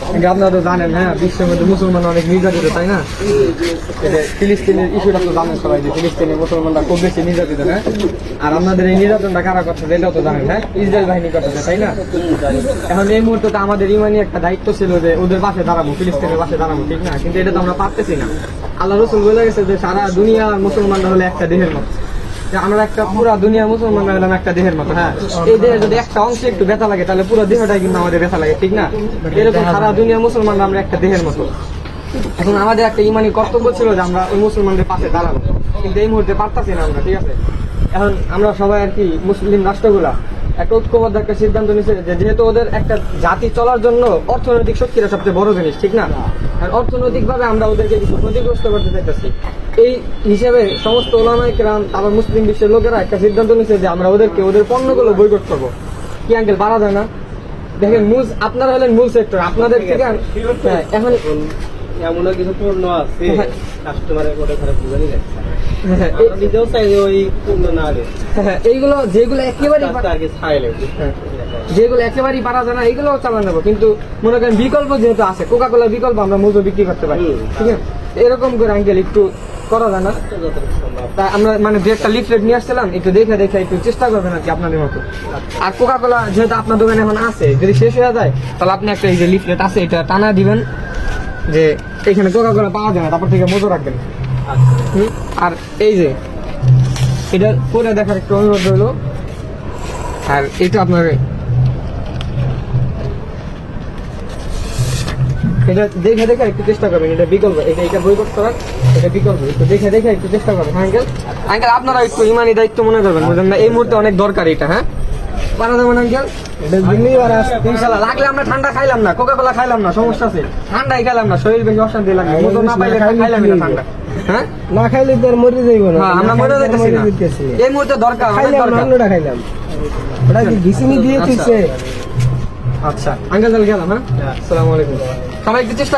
আপনারা তো জানেন, হ্যাঁ, বিশ্বের মধ্যে মুসলমান অনেক নির্যাতিত, তাই না? ফিলিস্তিনের ইস্যুটা তো জানেন সবাই, যে ফিলিস্তিনের মুসলমানরা খুব বেশি নির্যাতিত, হ্যাঁ। আর আপনাদের এই নির্যাতনটা কারা করছে এটাও তো জানেন, হ্যাঁ, ইসরায়েল বাহিনী করতেছে, তাই না? এখন এই মুহূর্তে তো আমাদের ইমানি একটা দায়িত্ব ছিল যে ওদের পাশে দাঁড়াবো, ফিলিস্তিনের পাশে দাঁড়াবো, ঠিক না? কিন্তু এটা তো আমরা পারতেছি না। আল্লাহ রসুল বলে গেছে যে সারা দুনিয়ার মুসলমানরা হলে একটা দেহের মতো, আমরা একটা পুরা দুনিয়ার মুসলমানরা হলাম একটা দেহের মতো, হ্যাঁ। এই দেহে যদি একটা অংশে একটু ব্যথা লাগে তাহলে পুরো দেহটাই কিন্তু আমাদের ব্যথা লাগে, ঠিক না? এরকম সারা দুনিয়ার মুসলমানরা আমরা একটা দেহের মতো। এখন আমাদের একটা ইমানি কর্তব্য ছিল যে আমরা ওই মুসলমানদের পাশে দাঁড়াবো, কিন্তু এই মুহূর্তে পারতাছি না আমরা, ঠিক আছে? এখন আমরা সবাই আর কি মুসলিম রাষ্ট্রগুলা একটা ঐক্যবদ্ধ একটা সিদ্ধান্ত নিচ্ছে যে যেহেতু ওদের একটা জাতি চলার জন্য অর্থনৈতিক শক্তিটা সবচেয়ে বড় জিনিস, ঠিক না? আর অর্থনৈতিক ভাবে আমরা ওদেরকে কিছু ক্ষতিগ্রস্ত করতে চাইতেছি। এই হিসেবে সমস্ত ওলামায়ে কেরাম, তারপর মুসলিম বিশ্বের লোকেরা একটা সিদ্ধান্ত নিচ্ছে যে আমরা ওদের পণ্যগুলো বয়কট করবো। কি আঙ্কেল, পারা যায় না? দেখেন, আপনারা হলেন মূল সেক্টর, আপনাদের থেকে এখন এমন কিছু পণ্য আছে কাস্টমারের করে খারাপ বুঝানি যাচ্ছে, এইগুলো যেগুলো একেবারেই পারা যায় না এইগুলো চালান যাবো, কিন্তু মনে করেন বিকল্প যেহেতু আছে, কোকা কোলার বিকল্প আমরা মজু বিক্রি করতে পারি, ঠিক আছে? এরকম করে আঙ্কেল একটু করা যায় না? তাই আমরা মানে দু একটা লিফলেট নিয়ে আসছিলাম, একটু দেখে একটু চেষ্টা করবেন আর কি আপনাদের মতো। আর কোকা কোলা যেহেতু আপনার দোকানে এখন আছে, যদি শেষ হয়ে যায় তাহলে আপনি একটা এই যে লিফলেট আছে এটা টানা দিবেন যে এখানে কোকা কোলা পাওয়া যায় না, তারপর থেকে মজু রাখবেন। আর এই যে এটা পরে দেখার একটু অনুরোধ রইল। আর এটা আপনার এটা দেখে একটু চেষ্টা করবেন, এটা বিকল্প, এটা বয়কট করার এটা বিকল্প, একটু দেখে একটু চেষ্টা করবেন। আঙ্কেল আপনারা একটু ইমানি দায়িত্ব মনে করবেন, বুঝলেন না? এই মুহূর্তে অনেক দরকার এটা, হ্যাঁ, পারা যাবেন আঙ্কেল? ইনশাল্লাহ। লাগলে আমরা ঠান্ডা খাইলাম না, কোকা কোলা খাইলাম না, সমস্যা আছে, ঠান্ডাই খাইলাম না, শরীর বেশি অশান্তি লাগবে, মতো না পাইলে খাইলাম না ঠান্ডা, হ্যাঁ, না খাইলে তো মরে যাইব না, আমরা মরে যাইতেছি না, এই মুহূর্তে দরকার খাইলাম ওটা কি ভিসিনি দিয়ে দিচ্ছে। আচ্ছা আঙ্কেল, গেলাম, হ্যাঁ, আসসালামু আলাইকুম। সবাই একটু চেষ্টা